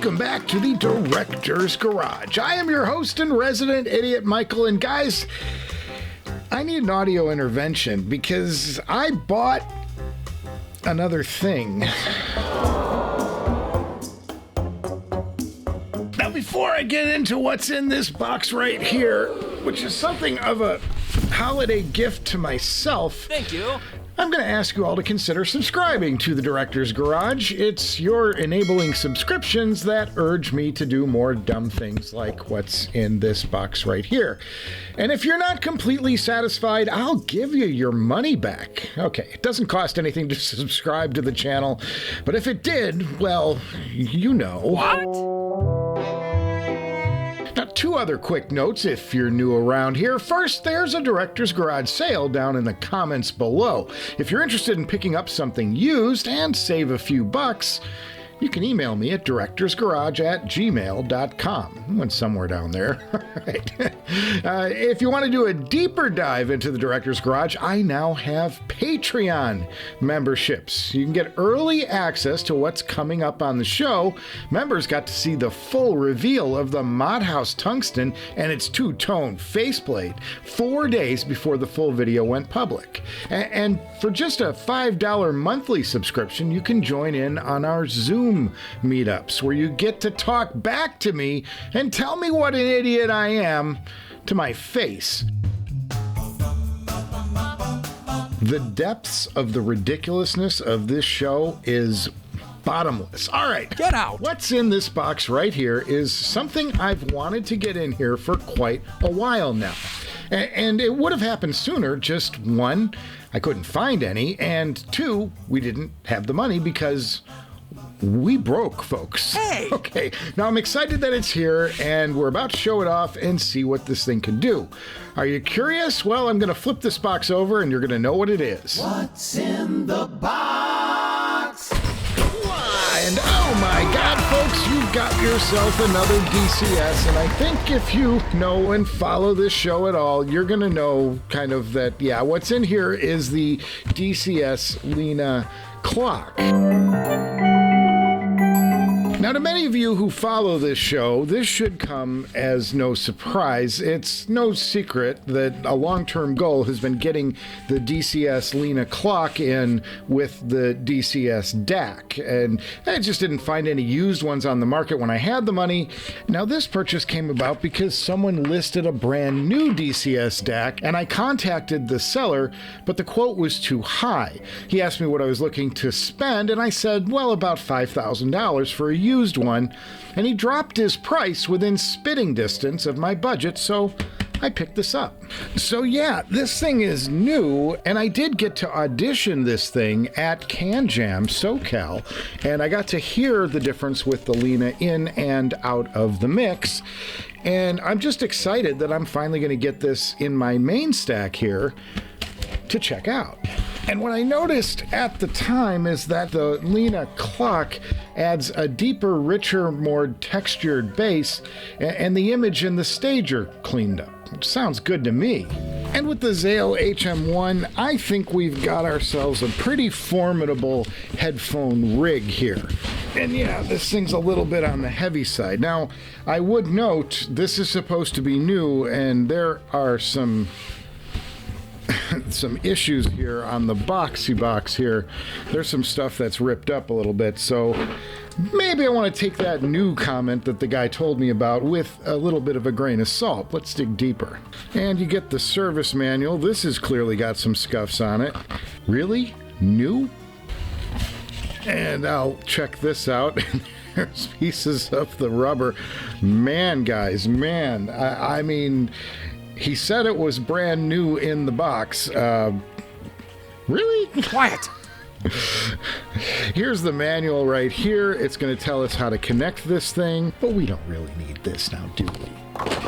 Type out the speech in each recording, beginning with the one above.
welcome back to the Director's Garage. I am your host and resident idiot, Michael, and guys, I need an audio intervention because I bought another thing. Now, before I get into what's in this box right here, which is something of a holiday gift to myself. Thank you. I'm going to ask you all to consider subscribing to the Director's Garage. It's your enabling subscriptions that urge me to do more dumb things like what's in this box right here. And if you're not completely satisfied, I'll give you your money back. Okay, it doesn't cost anything to subscribe to the channel, but if it did, well, you know. What? Now, two other quick notes if you're new around here. First, there's a Director's Garage sale down in the comments below. If you're interested in picking up something used and save a few bucks, you can email me at directorsgarage@gmail.com. Went somewhere down there. Right. If you want to do a deeper dive into the Director's Garage, I now have Patreon memberships. You can get early access to what's coming up on the show. Members got to see the full reveal of the Modhouse Tungsten and its two-tone faceplate 4 days before the full video went public. And for just a $5 monthly subscription, you can join in on our Zoom meetups where you get to talk back to me and tell me what an idiot I am to my face. The depths of the ridiculousness of this show is bottomless. All right. Get out. What's in this box right here is something I've wanted to get in here for quite a while now. And it would have happened sooner. Just one, I couldn't find any, and two, we didn't have the money because we broke, folks. Hey! Okay, now I'm excited that it's here, and we're about to show it off and see what this thing can do. Are you curious? Well, I'm going to flip this box over, and you're going to know what it is. What's in the box? And oh my God, folks, you've got yourself another DCS, and I think if you know and follow this show at all, you're going to know kind of that, yeah, what's in here is the DCS Lina Clock. Now, to many of you who follow this show, this should come as no surprise. It's no secret that a long-term goal has been getting the DCS Lina Clock in with the DCS DAC, and I just didn't find any used ones on the market when I had the money. Now, this purchase came about because someone listed a brand new DCS DAC, and I contacted the seller, but the quote was too high. He asked me what I was looking to spend, and I said, well, about $5,000 for a used one, and he dropped his price within spitting distance of my budget, so I picked this up. So yeah, this thing is new, and I did get to audition this thing at Can Jam SoCal, and I got to hear the difference with the Lina in and out of the mix, and I'm just excited that I'm finally going to get this in my main stack here to check out. And what I noticed at the time is that the Lina Clock adds a deeper, richer, more textured bass, and the image and the stage are cleaned up. It sounds good to me. And with the Zale HM1, I think we've got ourselves a pretty formidable headphone rig here. And yeah, this thing's a little bit on the heavy side. Now, I would note, this is supposed to be new, and there are some issues here on the boxy box here. There's some stuff that's ripped up a little bit, so maybe I want to take that new comment that the guy told me about with a little bit of a grain of salt. Let's dig deeper. And you get the service manual. This has clearly got some scuffs on it. Really? New? And I'll check this out. There's pieces of the rubber. Man, guys, man. I mean, he said it was brand new in the box. Really? Quiet. Here's the manual right here. It's going to tell us how to connect this thing, but we don't really need this now, do we?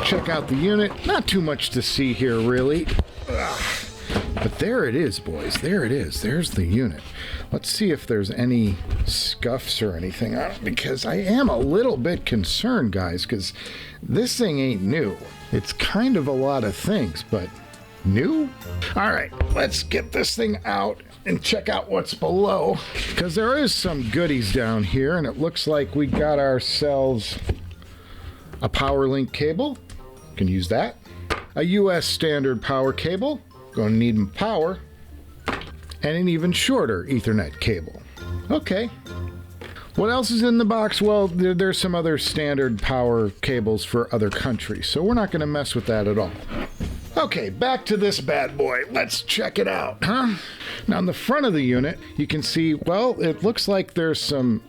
Check out the unit. Not too much to see here, really. Ugh. But there it is, boys. There it is. There's the unit. Let's see if there's any scuffs or anything on it, because I am a little bit concerned, guys, because this thing ain't new. It's kind of a lot of things, but new? All right, let's get this thing out and check out what's below, because there is some goodies down here, and it looks like we got ourselves a power link cable. Can use that. A US standard power cable. Going to need power. And an even shorter Ethernet cable. Okay. What else is in the box? Well, there's some other standard power cables for other countries, so we're not going to mess with that at all. Okay, back to this bad boy. Let's check it out, huh? Now, on the front of the unit, you can see, well, it looks like there's some...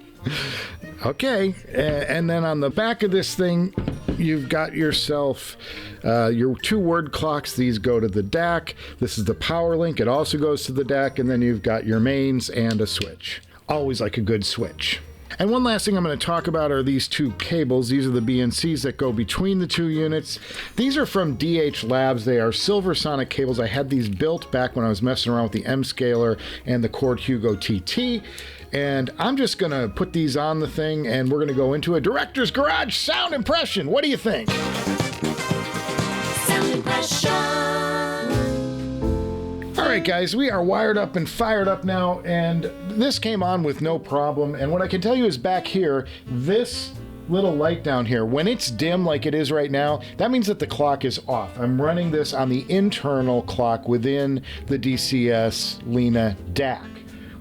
Okay, and then on the back of this thing, you've got yourself your 2 word clocks. These go to the DAC. This is the power link. It also goes to the DAC, and then you've got your mains and a switch. Always like a good switch. And one last thing I'm going to talk about are these 2 cables. These are the BNCs that go between the 2 units. These are from DH Labs. They are Silver Sonic cables. I had these built back when I was messing around with the M-Scaler and the Chord Hugo TT. And I'm just going to put these on the thing, and we're going to go into a Director's Garage sound impression. What do you think? Sound impression. All right, guys, we are wired up and fired up now, and this came on with no problem. And what I can tell you is back here, this little light down here, when it's dim like it is right now, that means that the clock is off. I'm running this on the internal clock within the DCS Lina DAC.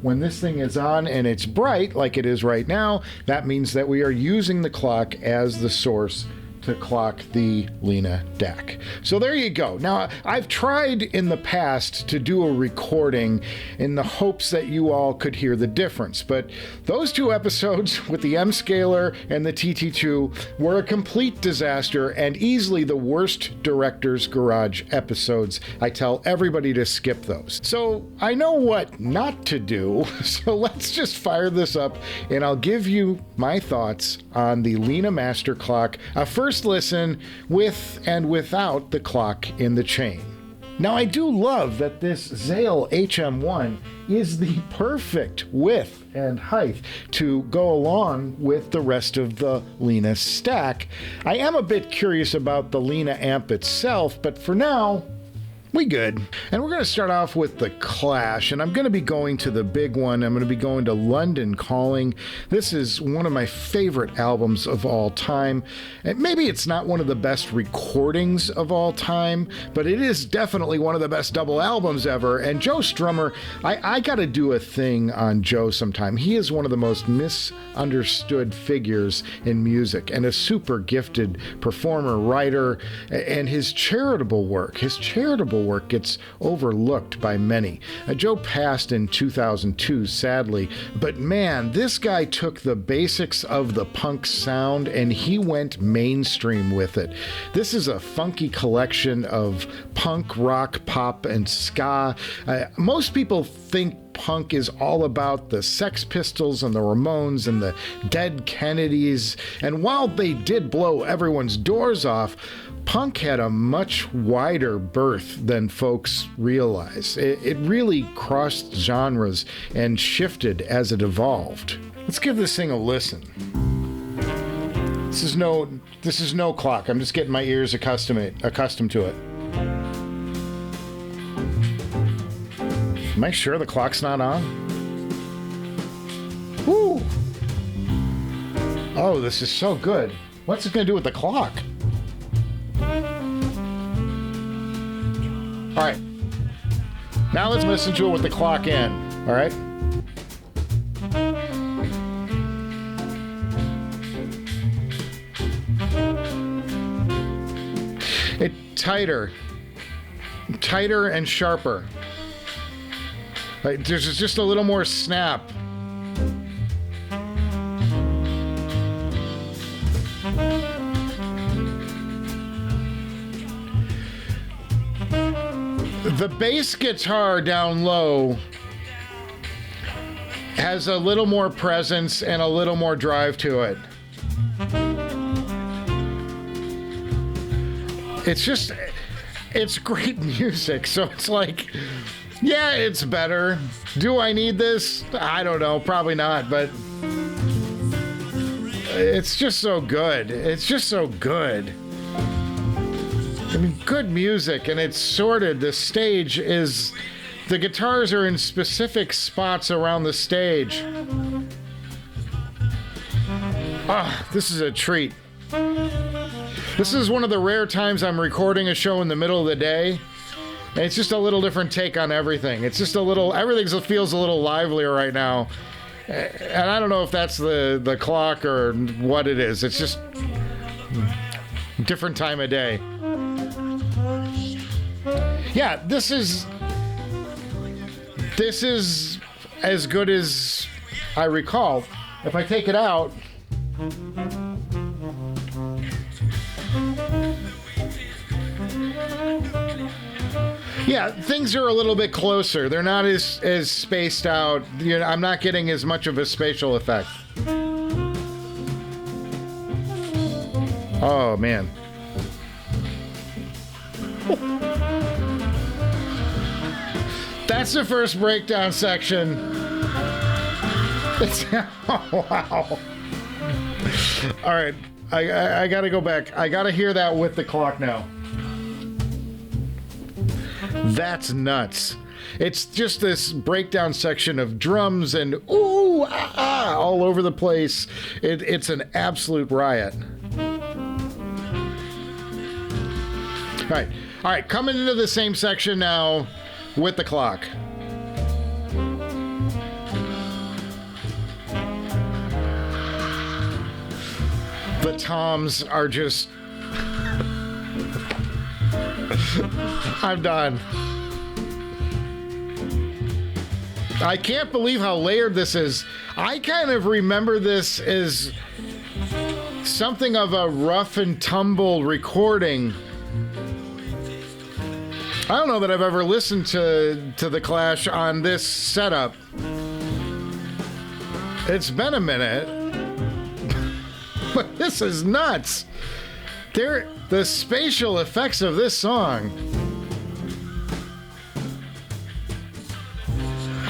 When this thing is on and it's bright like it is right now, that means that we are using the clock as the source to clock the Lina DAC. So there you go. Now, I've tried in the past to do a recording in the hopes that you all could hear the difference, but those 2 episodes with the M-Scaler and the TT2 were a complete disaster and easily the worst Director's Garage episodes. I tell everybody to skip those. So I know what not to do, so let's just fire this up and I'll give you my thoughts on the Lina Master Clock. First listen with and without the clock in the chain. Now, I do love that this Zale HM1 is the perfect width and height to go along with the rest of the Lina stack. I am a bit curious about the Lina amp itself, but for now, we good. And we're going to start off with the Clash, and I'm going to be going to the big one. I'm going to be going to London Calling. This is one of my favorite albums of all time. And maybe it's not one of the best recordings of all time, but it is definitely one of the best double albums ever. And Joe Strummer, I got to do a thing on Joe sometime. He is one of the most misunderstood figures in music and a super gifted performer, writer, and his charitable work gets overlooked by many. Joe passed in 2002, sadly, but man, this guy took the basics of the punk sound and he went mainstream with it. This is a funky collection of punk, rock, pop, and ska. Most people think punk is all about the Sex Pistols and the Ramones and the Dead Kennedys, and while they did blow everyone's doors off, punk had a much wider berth than folks realize. It really crossed genres and shifted as it evolved. Let's give this thing a listen. This is no clock. I'm just getting my ears accustomed to it. Am I sure the clock's not on? Woo! Oh, this is so good. What's it going to do with the clock? All right. Now let's listen to it with the clock in. All right. It's tighter and sharper. Like, there's just a little more snap. The bass guitar down low has a little more presence and a little more drive to it. It's great music, so it's like, yeah, it's better. Do I need this? I don't know, probably not, but it's just so good. It's just so good. I mean, good music, and it's sorted. The stage is the guitars are in specific spots around the stage. Ah, this is a treat. This is one of the rare times I'm recording a show in the middle of the day. And it's just a little different take on everything. It's just a little, everything feels a little livelier right now. And I don't know if that's the clock or what it is. It's just different time of day. Yeah, this is as good as I recall. If I take it out, yeah, things are a little bit closer. They're not as spaced out. You know, I'm not getting as much of a spatial effect. Oh, man. That's the first breakdown section. Oh, wow. All right, I gotta go back. I gotta hear that with the clock now. That's nuts. It's just this breakdown section of drums and ooh, ah, ah, all over the place. It's an absolute riot. All right, coming into the same section now with the clock. The toms are just... I'm done. I can't believe how layered this is. I kind of remember this as something of a rough and tumble recording. I don't know that I've ever listened to The Clash on this setup. It's been a minute. But this is nuts. The spatial effects of this song.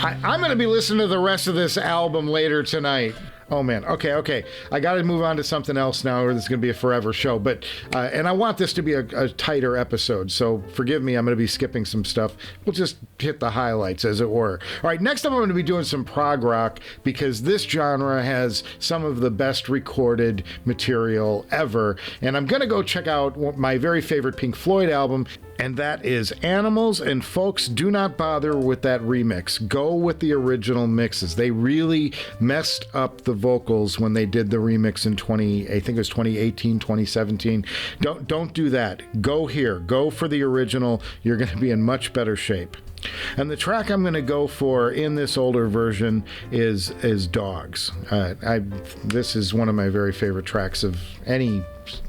I'm going to be listening to the rest of this album later tonight. Oh, man. Okay. I got to move on to something else now, or this is going to be a forever show. But and I want this to be a tighter episode, so forgive me. I'm going to be skipping some stuff. We'll just hit the highlights, as it were. All right, next up I'm going to be doing some prog rock, because this genre has some of the best recorded material ever. And I'm going to go check out my very favorite Pink Floyd album, and that is Animals. And folks, do not bother with that remix. Go with the original mixes. They really messed up the vocals when they did the remix in I think it was 2018, 2017. Don't do that. Go here. Go for the original. You're going to be in much better shape. And the track I'm going to go for in this older version is Dogs. This is one of my very favorite tracks of any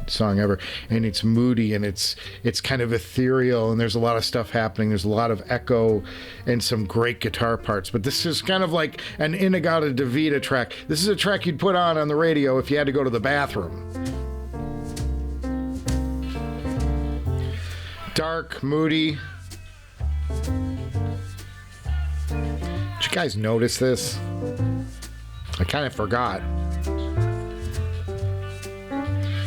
song ever, and it's moody and it's kind of ethereal, and there's a lot of stuff happening. There's a lot of echo and some great guitar parts, but this is kind of like an Inagata-Davida track. This is a track you'd put on the radio if you had to go to the bathroom. Dark, moody. Did you guys notice this? I kind of forgot.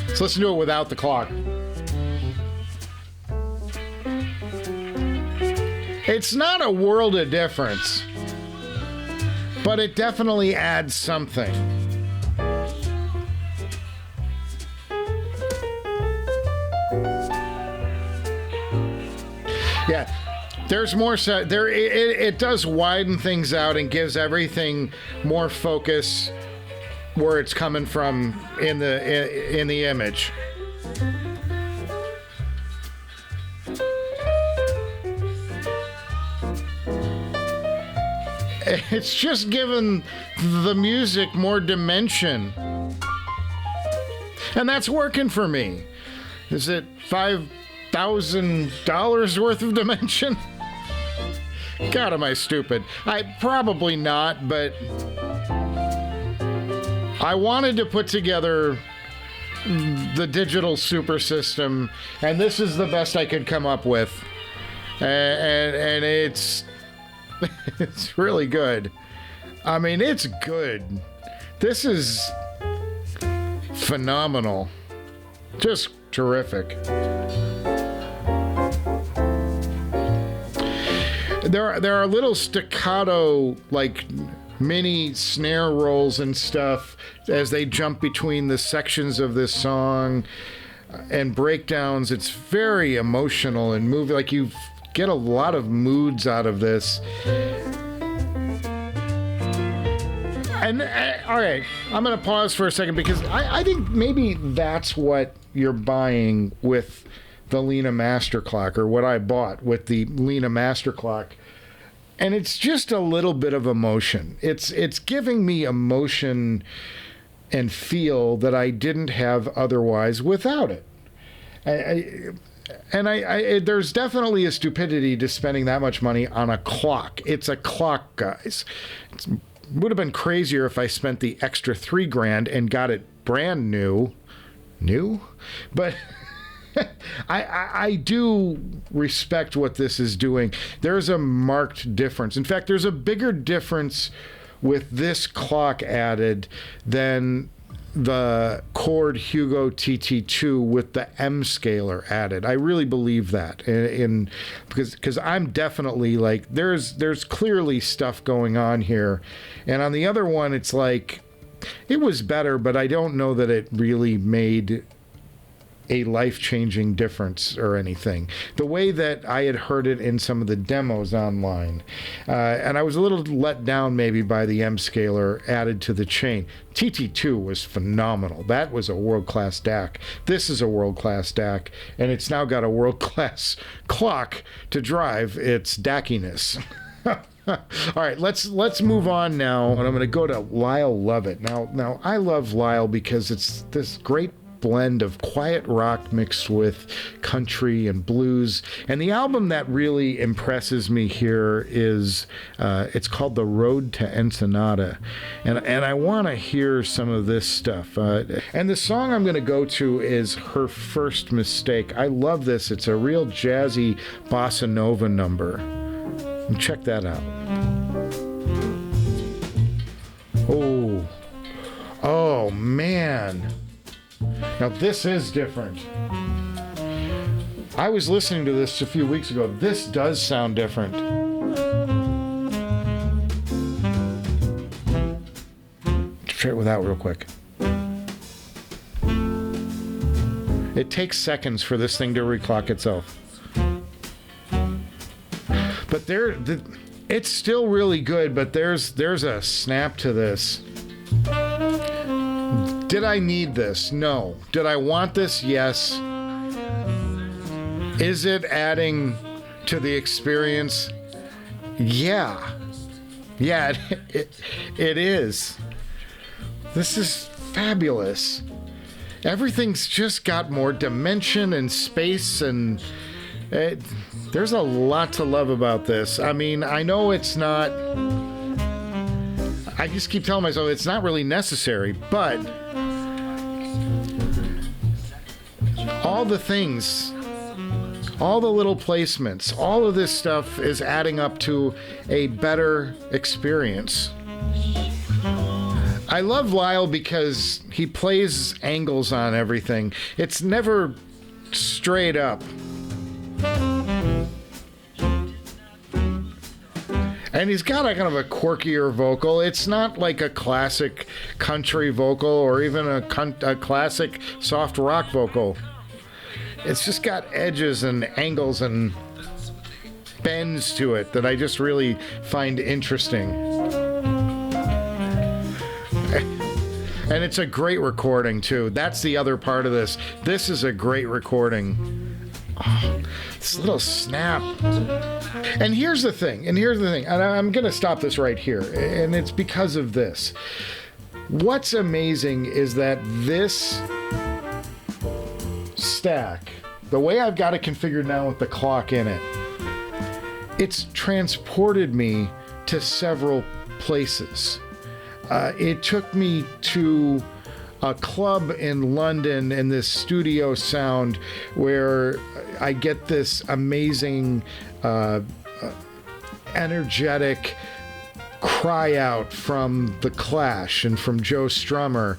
Let's listen to it without the clock. It's not a world of difference, but it definitely adds something. Yeah. There's more it does widen things out and gives everything more focus where it's coming from in the image. It's just given the music more dimension. And that's working for me. Is it $5,000 worth of dimension? God, am I stupid? Probably not, but I wanted to put together the digital super system, and this is the best I could come up with. And it's it's really good. I mean, it's good. This is phenomenal. Just terrific. there are little staccato, like, mini snare rolls and stuff as they jump between the sections of this song and breakdowns. It's very emotional and moving. Like, you get a lot of moods out of this. And all right, I'm going to pause for a second because I think maybe that's what you're buying with the Lina Master Clock, or what I bought with the Lina Master Clock. And it's just a little bit of emotion. It's giving me emotion and feel that I didn't have otherwise without it. There's definitely a stupidity to spending that much money on a clock. It's a clock, guys. It would have been crazier if I spent the extra $3,000 and got it brand new. But I do respect what this is doing. There's a marked difference. In fact, there's a bigger difference with this clock added than the Cord Hugo TT2 with the M scaler added. I really believe that, because I'm definitely like, there's clearly stuff going on here, and on the other one, it's like, it was better, but I don't know that it really made a life-changing difference or anything. The way that I had heard it in some of the demos online. And I was a little let down maybe by the M scaler added to the chain. TT2 was phenomenal. That was a world-class DAC. This is a world-class DAC, and it's now got a world-class clock to drive its DACiness. All right, let's move on now. And I'm going to go to Lyle Lovett. Now I love Lyle because it's this great blend of quiet rock mixed with country and blues. And the album that really impresses me here is it's called The Road to Ensenada. And I want to hear some of this stuff. And the song I'm going to go to is Her First Mistake. I love this. It's a real jazzy bossa nova number. And check that out. Oh man. Now this is different. I was listening to this a few weeks ago. This does sound different. Try it without real quick. It takes seconds for this thing to reclock itself. But it's still really good, but there's a snap to this. Did I need this? No. Did I want this? Yes. Is it adding to the experience? Yeah. Yeah, it is. This is fabulous. Everything's just got more dimension and space, and there's a lot to love about this. I mean, I know it's not... I just keep telling myself it's not really necessary, but all the things, all the little placements, all of this stuff is adding up to a better experience. I love Lyle because he plays angles on everything. It's never straight up. And he's got a kind of a quirkier vocal. It's not like a classic country vocal or even a classic soft rock vocal. It's just got edges and angles and bends to it that I just really find interesting. And it's a great recording, too. That's the other part of this. This is a great recording. Oh, this little snap. And here's the thing, and I'm going to stop this right here, and it's because of this. What's amazing is that this stack, the way I've got it configured now with the clock in it, it's transported me to several places. It took me to a club in London in this studio sound where I get this amazing energetic cry out from The Clash and from Joe Strummer.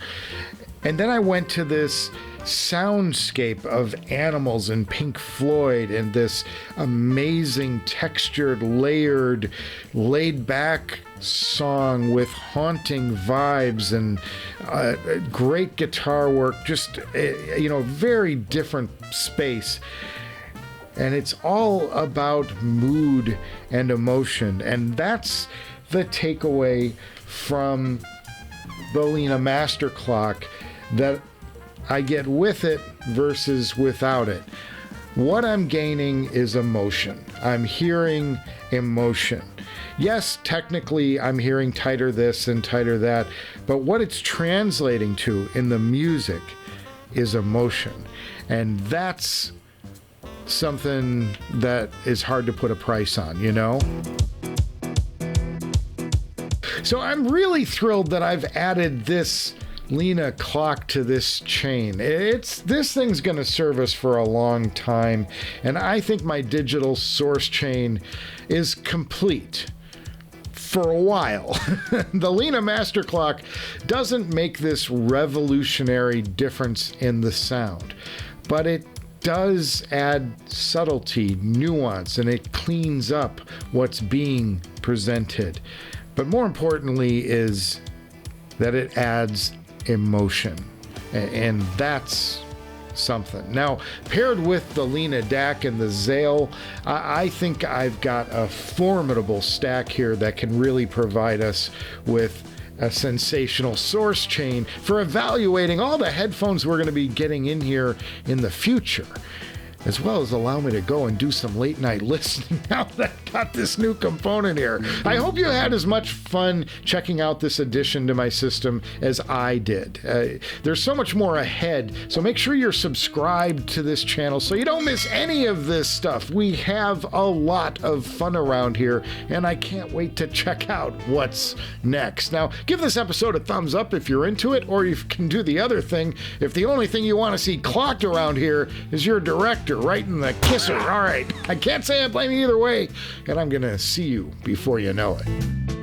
And then I went to this soundscape of animals and Pink Floyd and this amazing textured, layered, laid-back song with haunting vibes and great guitar work, just, very different space. And it's all about mood and emotion. And that's the takeaway from the Lina Master Clock that I get with it versus without it. What I'm gaining is emotion. I'm hearing emotion. Yes, technically I'm hearing tighter this and tighter that, but what it's translating to in the music is emotion. And that's something that is hard to put a price on, So I'm really thrilled that I've added this Lina Clock to this chain. This thing's going to serve us for a long time, and I think my digital source chain is complete for a while. The Lina Master Clock doesn't make this revolutionary difference in the sound, but it does add subtlety, nuance, and it cleans up what's being presented. But more importantly is that it adds emotion, and that's something. Now, paired with the Lina DAC and the Zale, I think I've got a formidable stack here that can really provide us with a sensational source chain for evaluating all the headphones we're going to be getting in here in the future, as well as allow me to go and do some late night listening now that I've got this new component here. I hope you had as much fun checking out this addition to my system as I did. There's so much more ahead, so make sure you're subscribed to this channel so you don't miss any of this stuff. We have a lot of fun around here, and I can't wait to check out what's next. Now, give this episode a thumbs up if you're into it, or you can do the other thing. If the only thing you want to see clocked around here is your director right in the kisser. All right, I can't say I blame you either way, and I'm gonna see you before you know it.